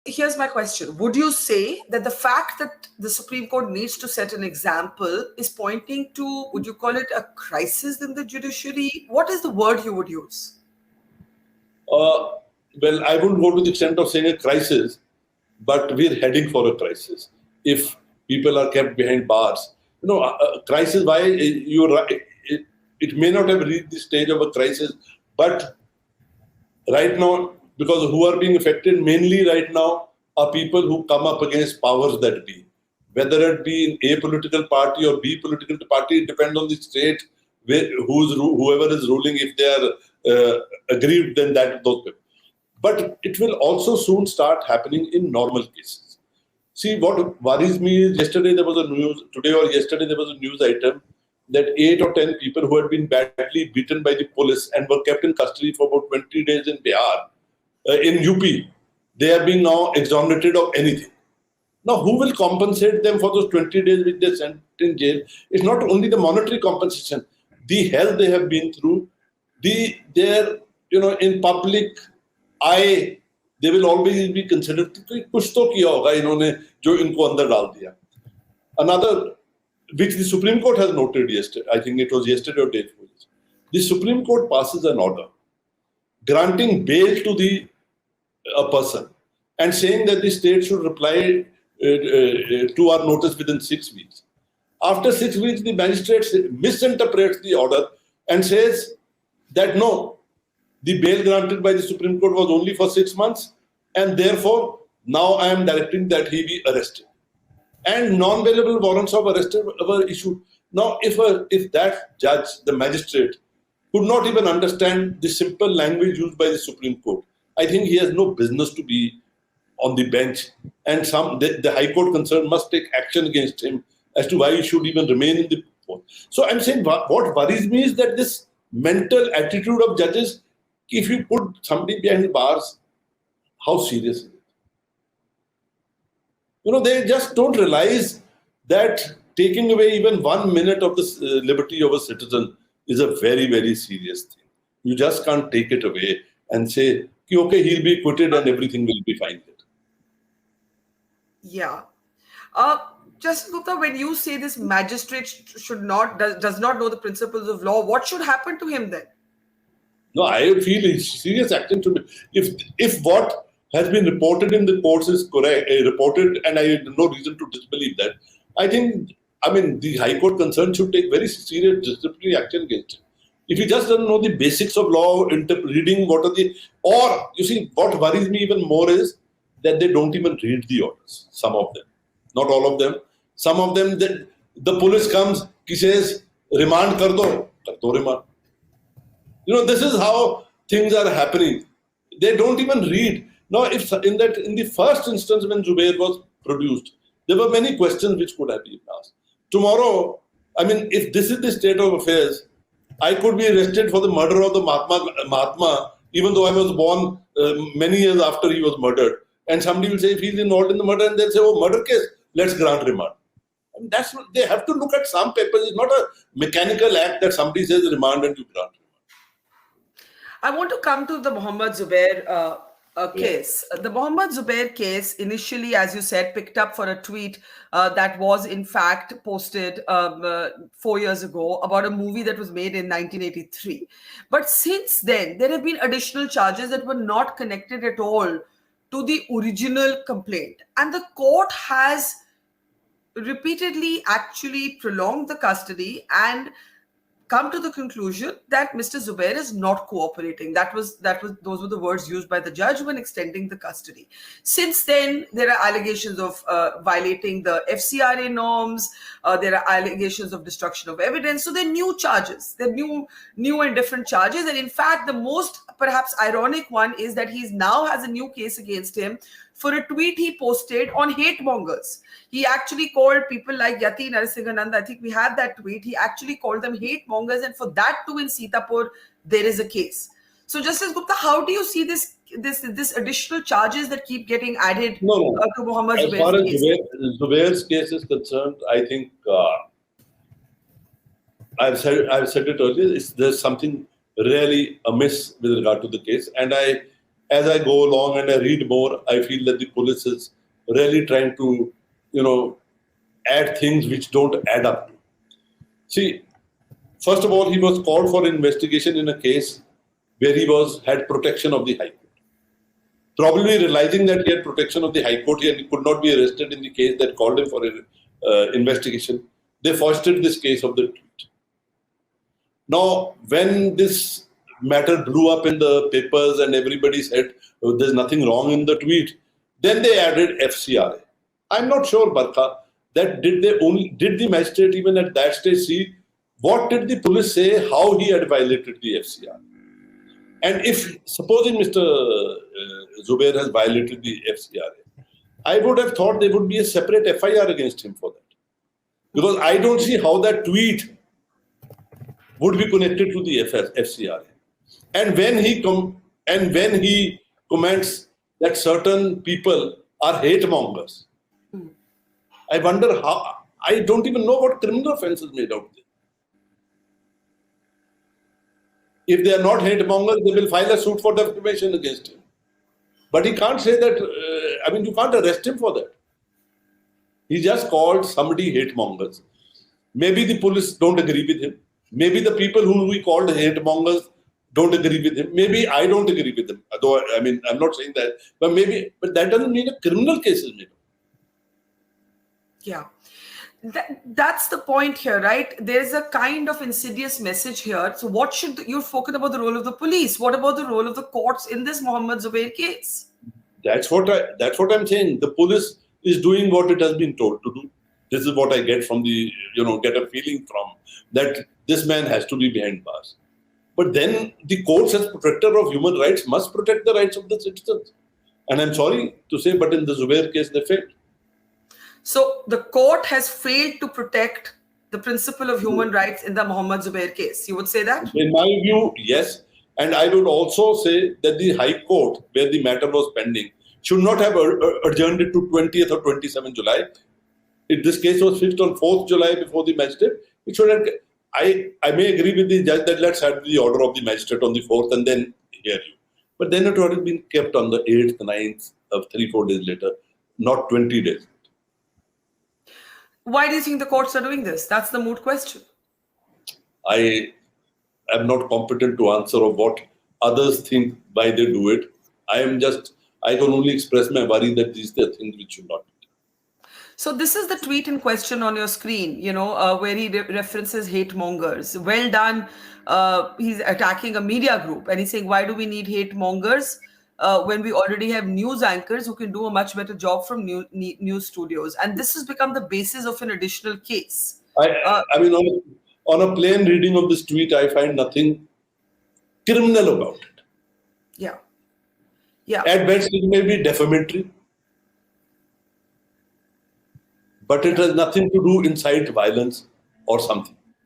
here's my question. Would you say that the fact that the Supreme Court needs to set an example is pointing to, would you call it a crisis in the judiciary? What is the word you would use? Well, I wouldn't go to the extent of saying a crisis, but we're heading for a crisis. If people are kept behind bars, crisis, why? You're right. It may not have reached the stage of a crisis, but right now, because who are being affected mainly right now are people who come up against powers that be. Whether it be in A political party or B political party, it depends on the state, whoever is ruling, if they are aggrieved, then those people. But it will also soon start happening in normal cases. See, what worries me is today or yesterday there was a news item that 8 or 10 people who had been badly beaten by the police and were kept in custody for about 20 days in Bihar, in UP, they are being now exonerated of anything. Now, who will compensate them for those 20 days which they sent in jail? It's not only the monetary compensation, the hell they have been through, their, in public eye, they will always be considered, kuch to kiya hoga inhone jo inko andar dal diya. Another, which the Supreme Court has noted yesterday, I think it was yesterday or day before. The Supreme Court passes an order granting bail to a person and saying that the state should reply to our notice within 6 weeks. After 6 weeks, the magistrate misinterprets the order and says that no, the bail granted by the Supreme Court was only for 6 months, and therefore now I am directing that he be arrested. And non-bailable warrants of arrest were issued. Now, if that judge, the magistrate, could not even understand the simple language used by the Supreme Court, I think he has no business to be on the bench. And the High Court concerned must take action against him as to why he should even remain in the post. So I'm saying what worries me is that this mental attitude of judges, if you put somebody behind bars, how serious is it? They just don't realize that taking away even 1 minute of the liberty of a citizen is a very, very serious thing. You just can't take it away and say, okay, he'll be acquitted and everything will be fine. Yeah. Justice Gupta, when you say this magistrate does not know the principles of law, what should happen to him then? No, I feel serious action should be. If what has been reported in the courts is correct, reported, and I have no reason to disbelieve that, the High Court concerned should take very serious disciplinary action against him. If he just doesn't know the basics of law, reading what worries me even more is that they don't even read the orders, some of them. Not all of them. Some of them, the police comes, he says, remand kar do remand. This is how things are happening. They don't even read. Now, if in the first instance when Zubair was produced, there were many questions which could have been asked. Tomorrow, if this is the state of affairs, I could be arrested for the murder of the Mahatma, even though I was born many years after he was murdered. And somebody will say, if he's involved in the murder, and they'll say, oh, murder case, let's grant remand. That's what they have to look at some papers. It's not a mechanical act that somebody says remand and you grant remand. I want to come to the Mohammed Zubair case. The Mohammed Zubair case initially, as you said, picked up for a tweet that was in fact posted 4 years ago about a movie that was made in 1983. But since then, there have been additional charges that were not connected at all to the original complaint. And the court has repeatedly actually prolonged the custody and come to the conclusion that Mr. Zubair is not cooperating. Those were the words used by the judge when extending the custody. Since then, there are allegations of violating the FCRA norms. There are allegations of destruction of evidence. So they're new charges. They're new and different charges. And in fact, the most perhaps ironic one is that he now has a new case against him for a tweet he posted on hate mongers. He actually called people like Yati Narasimhanand. I think we had that tweet. He actually called them hate mongers, and for that too in Sitapur there is a case. So, Justice Gupta, how do you see this additional charges that keep getting added to Mohammed Zubair's case? As far as Zubair's case is concerned, I think I've said it earlier. There's something really amiss with regard to the case, and as I go along and I read more, I feel that the police is really trying to, add things which don't add up. See, first of all, he was called for investigation in a case where he had protection of the High Court. Probably realizing that he had protection of the High Court and he could not be arrested in the case that called him for investigation, they foisted this case of the tweet. Now, when this matter blew up in the papers and everybody said, oh, there's nothing wrong in the tweet, then they added FCRA. I'm not sure, Barkha, that did the magistrate even at that stage see what did the police say, how he had violated the FCRA? And if, supposing Mr. Zubair has violated the FCRA, I would have thought there would be a separate FIR against him for that. Because I don't see how that tweet would be connected to the FCRA. And when he comments that certain people are hate mongers, I wonder how. I don't even know what criminal offence is made out there. If they are not hate mongers, they will file a suit for defamation against him. But he can't say that. You can't arrest him for that. He just called somebody hate mongers. Maybe the police don't agree with him. Maybe the people who we called hate mongers don't agree with him. Maybe I don't agree with him. Although, I'm not saying that. But that doesn't mean a criminal case is made. Yeah. That's the point here, right? There's a kind of insidious message here. So you've spoken about the role of the police. What about the role of the courts in this Mohammed Zubair case? That's what I'm saying. The police is doing what it has been told to do. This is what I get from get a feeling from that this man has to be behind bars. But then the courts as protector of human rights must protect the rights of the citizens. And I'm sorry to say, but in the Zubair case, they failed. So the court has failed to protect the principle of human rights in the Mohammed Zubair case. You would say that? In my view, yes. And I would also say that the High Court, where the matter was pending, should not have adjourned it to 20th or 27th July. If this case was fixed on 4th July before the magistrate, it should have. I may agree with the judge that let's have the order of the magistrate on the 4th and then hear you. But then it would have been kept on the 8th, 9th, of 3-4 days later, not 20 days. Why do you think the courts are doing this? That's the moot question. I am not competent to answer of what others think why they do it. I can only express my worry that these are things which should not be. So this is the tweet in question on your screen, where he references hate mongers. Well done. He's attacking a media group and he's saying, why do we need hate mongers when we already have news anchors who can do a much better job from news studios? And this has become the basis of an additional case. On a plain reading of this tweet, I find nothing criminal about it. Yeah. Yeah. At best, it may be defamatory. But it has nothing to do incite violence or something.